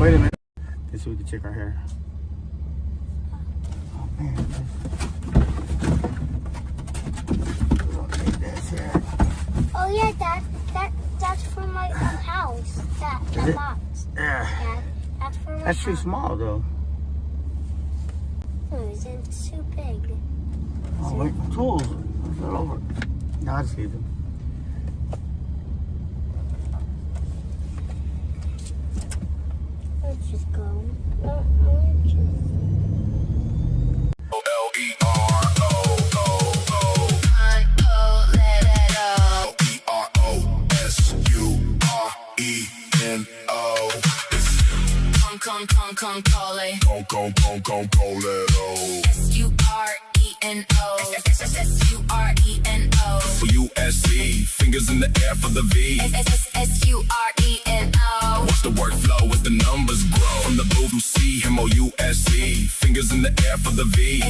Wait a minute. Let's see if we can check our hair. Oh man. We don't need this here. Oh yeah, that's for my house. That box. Yeah. Dad, that's for my That's too house. small though. Oh, it's too big. Oh wait, tools. It's all over. Now I see them. Let's just go. Come, call it. S-U-R-E-N-O. S-U-R-E-N-O. For USC, fingers in the air for the V. S-U-R-E-N-O. Watch the workflow as the numbers grow. From the booth, C-M-O-U-S-C, fingers in the air for the V.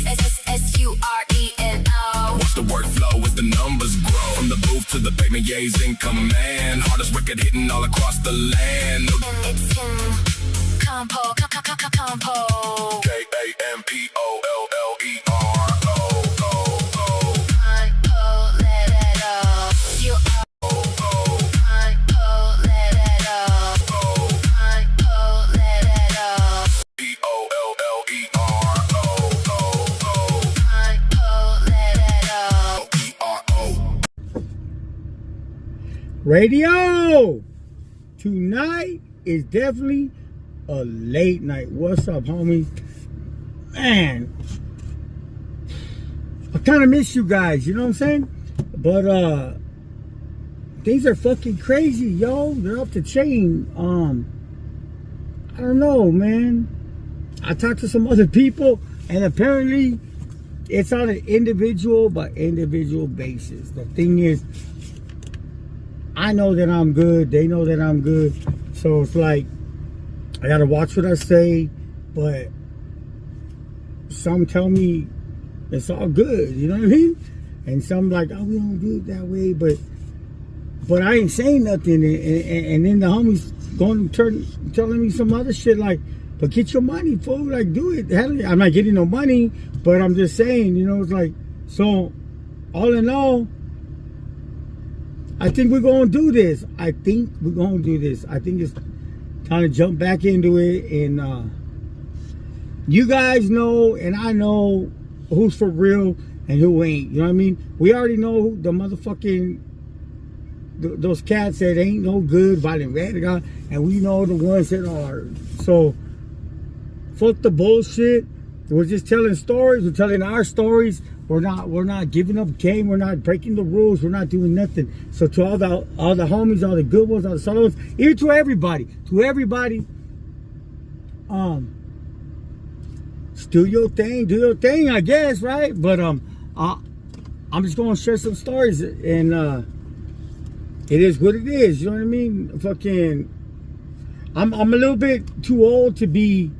S-U-R-E-N-O. Watch the workflow as the numbers grow. From the booth to the pavement, Ye's in command. Hardest record hitting all across the land. It's him. Compo. K-A-M-P-O-L-L-E-R-O. Radio! Tonight is definitely a late night. What's up, homies? Man, I kind of miss you guys, you know what I'm saying? But things are fucking crazy, yo. They're off the chain. I don't know, man. I talked to some other people, and apparently it's on an individual by individual basis. The thing is, I know that I'm good. They know that I'm good. So it's like, I gotta watch what I say, but some tell me it's all good, you know what I mean? And some like, oh, we don't do it that way, but I ain't saying nothing. And then the homies telling me some other shit like, but get your money, fool. Like, do it. Hell, I'm not getting no money, but I'm just saying, you know, it's like, so all in all, I think we're going to do this. I think it's time to jump back into it. And you guys know, and I know who's for real and who ain't. You know what I mean? We already know who the motherfucking, those cats that ain't no good, violent radical, and we know the ones that are. So, fuck the bullshit. We're just telling stories. We're telling our stories. We're not giving up game. We're not breaking the rules. We're not doing nothing. So to all the homies, all the good ones, all the solid ones, even to everybody, do your thing, I guess, right? But I'm just gonna share some stories, and it is what it is. You know what I mean? Fucking, I'm a little bit too old to be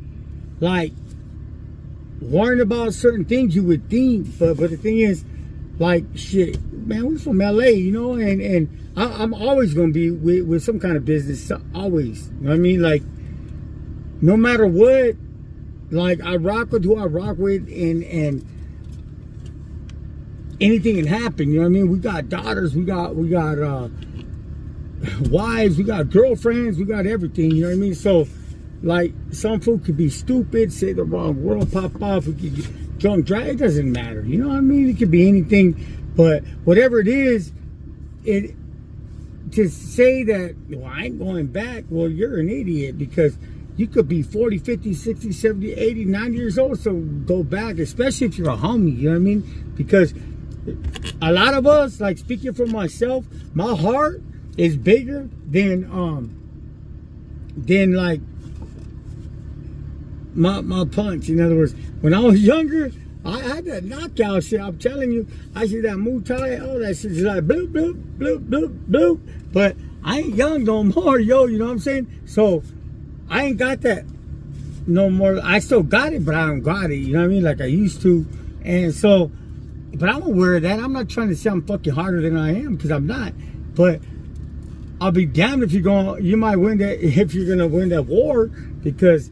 like worrying about certain things, you would think, but the thing is, like, shit, man, we're from LA, you know, and I'm always gonna be with some kind of business, always. You know what I mean? Like, no matter what, like, I rock with who I rock with, and anything can happen. You know what I mean? We got daughters, we got wives, we got girlfriends, we got everything. You know what I mean? So, like, some fool could be stupid, say the wrong word, pop off, we could get drunk, drive. It doesn't matter. You know what I mean? It could be anything, but whatever it is, to say that, well, I ain't going back, well, you're an idiot, because you could be 40, 50, 60, 70, 80, 90 years old, so go back, especially if you're a homie, you know what I mean? Because a lot of us, like, speaking for myself, my heart is bigger than like, my punch. In other words, when I was younger, I had that knockout shit. I'm telling you, I see that Muay Thai, all that shit is like bloop, bloop, bloop, bloop, bloop. But I ain't young no more, yo, you know what I'm saying? So I ain't got that no more. I still got it, but I don't got it, you know what I mean? Like I used to. And so, but I'm aware of that. I'm not trying to say I'm fucking harder than I am, because I'm not. But I'll be damned if you might win that, if you're gonna win that war, because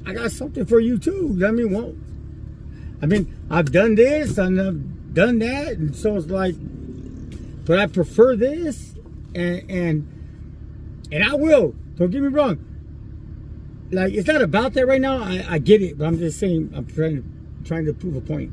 I got something for you too. I mean, I've done this and I've done that, and so it's like, but I prefer this, and I will. Don't get me wrong. Like, it's not about that right now. I get it, but I'm just saying, I'm trying to prove a point.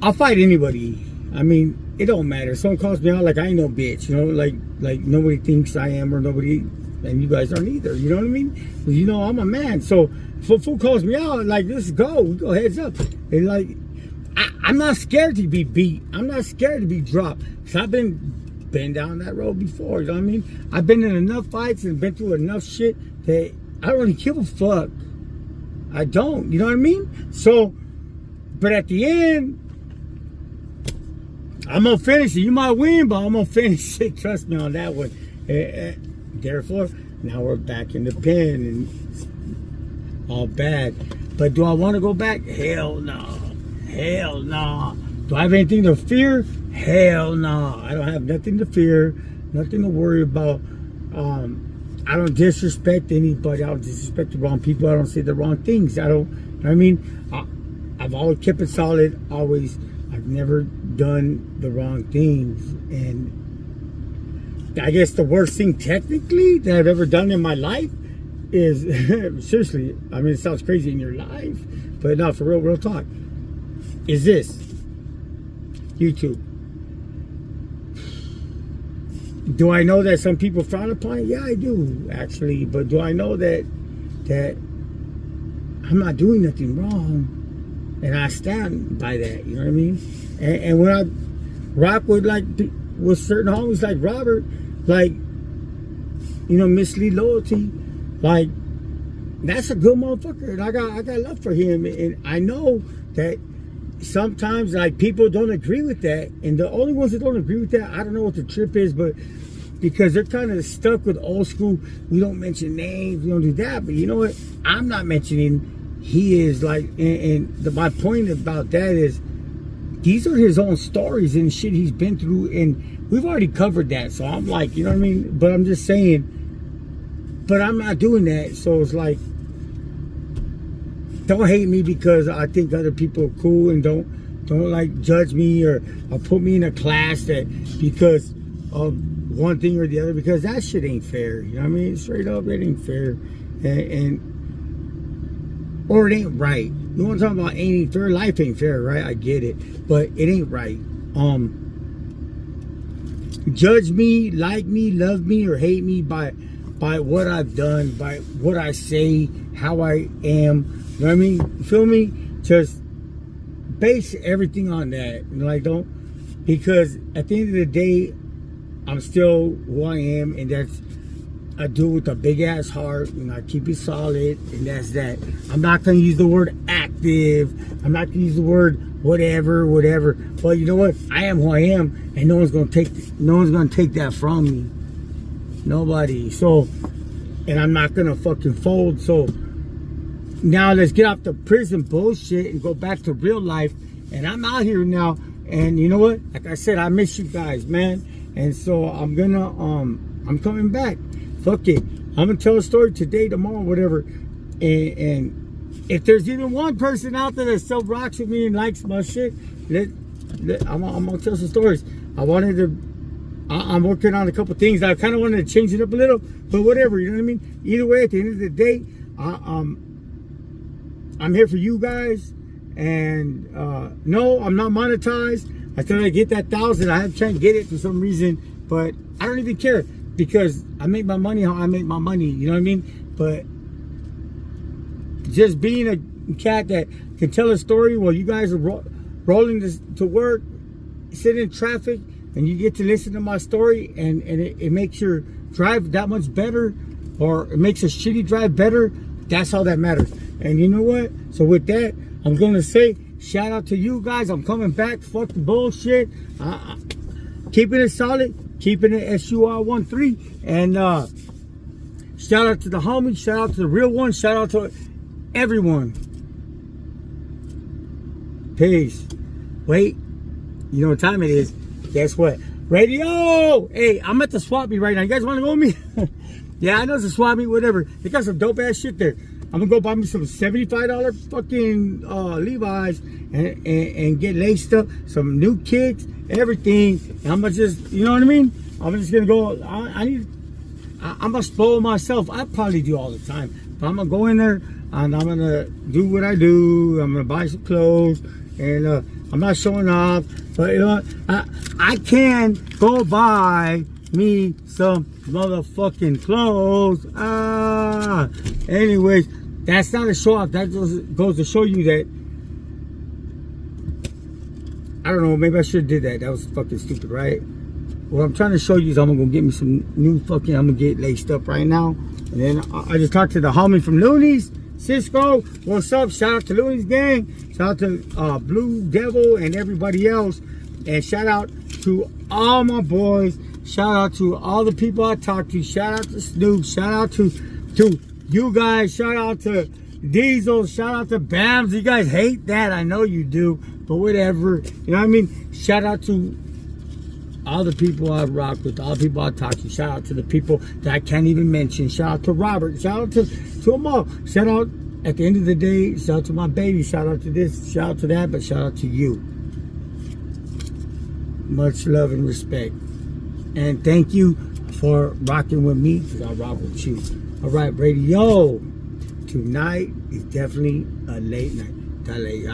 I'll fight anybody. I mean, it don't matter. If someone calls me out, like, I ain't no bitch, you know, like nobody thinks I am, or nobody, and you guys aren't either. You know what I mean? You know, I'm a man. So if a fool calls me out, like, let's go. We go heads up. And like, I'm not scared to be beat. I'm not scared to be dropped. Cause I've been down that road before. You know what I mean? I've been in enough fights and been through enough shit that I don't really give a fuck. I don't. You know what I mean? So, but at the end, I'm gonna finish it. You might win, but I'm gonna finish it. Trust me on that one. Therefore, now we're back in the pen and all bad. But do I want to go back? Hell no. Hell no. Do I have anything to fear? Hell no. I don't have nothing to fear, nothing to worry about. I don't disrespect anybody. I don't disrespect the wrong people. I don't say the wrong things. I don't, you know what I mean? I've always kept it solid. Always. I've never done the wrong things. And I guess the worst thing technically that I've ever done in my life is, seriously, I mean, it sounds crazy in your life, but no, for real talk, is this YouTube. Do I know that some people frown upon it? Yeah, I do, actually. But do I know that I'm not doing nothing wrong? And I stand by that, you know what I mean? And when I rock with, like, with certain homies like Robert, like, you know, Mislead Loyalty, like, that's a good motherfucker. And I got love for him. And I know that sometimes, like, people don't agree with that. And the only ones that don't agree with that, I don't know what the trip is, but because they're kind of stuck with old school, we don't mention names, we don't do that. But you know what? I'm not mentioning. He is like, my point about that is, these are his own stories and shit he's been through, and we've already covered that. So I'm like, you know what I mean? But I'm just saying, but I'm not doing that. So it's like, don't hate me because I think other people are cool, and don't like judge me or put me in a class that because of one thing or the other, because that shit ain't fair. You know what I mean? Straight up, it ain't fair, or it ain't right. You want to talk about ain't fair? Life ain't fair, right? I get it, but it ain't right. Judge me, like me, love me, or hate me by what I've done, by what I say, how I am. You know what I mean? You feel me? Just base everything on that. You know, like, don't, because at the end of the day, I'm still who I am, and that's I do with a big ass heart, and I keep it solid, and that's that. I'm not gonna use the word active. I'm not gonna use the word whatever. But you know what? I am who I am, and no one's gonna take that from me. Nobody. So, and I'm not gonna fucking fold. So now let's get off the prison bullshit and go back to real life. And I'm out here now, and you know what? Like I said, I miss you guys, man. And so I'm gonna I'm coming back. Fuck it. I'm gonna tell a story today, tomorrow, whatever. And if there's even one person out there that still rocks with me and likes my shit, I'm gonna tell some stories. I'm working on a couple things. I kind of wanted to change it up a little, but whatever, you know what I mean? Either way, at the end of the day, I'm here for you guys. And no, I'm not monetized. I thought I'd get that 1,000. I have tried to get it for some reason, but I don't even care because I make my money how I make my money. You know what I mean? But just being a cat that can tell a story while you guys are rolling to work, sit in traffic, and you get to listen to my story, and it makes your drive that much better, or it makes a shitty drive better. That's all that matters. And you know what? So with that, I'm gonna say shout out to you guys. I'm coming back. Fuck the bullshit. Keeping it solid. Keeping it SUR13. And shout out to the homies. Shout out to the real ones. Shout out to everyone. Peace. Wait. You know what time it is? Guess what? Radio! Hey, I'm at the swap meet right now. You guys want to go with me? Yeah, I know it's a swap meet, whatever. They got some dope ass shit there. I'm gonna go buy me some $75 fucking Levi's and get laced up, some new kicks, everything. And I'm gonna just, you know what I mean? I'm just gonna go. I'm gonna spoil myself. I probably do all the time, but I'm gonna go in there and I'm gonna do what I do. I'm gonna buy some clothes, and I'm not showing off, but you know what? I can go buy me some motherfucking clothes. Anyways, that's not a show off. That just goes to show you that, I don't know, maybe I should have did that. That was fucking stupid, right? What I'm trying to show you is I'm gonna get me some new fucking, I'm gonna get laced up right now. And then I just talked to the homie from Looney's, Cisco. What's up? Shout out to Looney's gang. Shout out to Blue Devil and everybody else. And shout out to all my boys. Shout out to all the people I talked to. Shout out to Snoop. Shout out to you guys. Shout out to Diesel. Shout out to Bams. You guys hate that. I know you do. But whatever. You know what I mean? Shout out to all the people I rock with. All the people I talk to. Shout out to the people that I can't even mention. Shout out to Robert. Shout out to them all. Shout out, at the end of the day, shout out to my baby. Shout out to this. Shout out to that. But shout out to you. Much love and respect. And thank you for rocking with me, because I rock with you. All right, radio. Tonight is definitely a late night. Dale,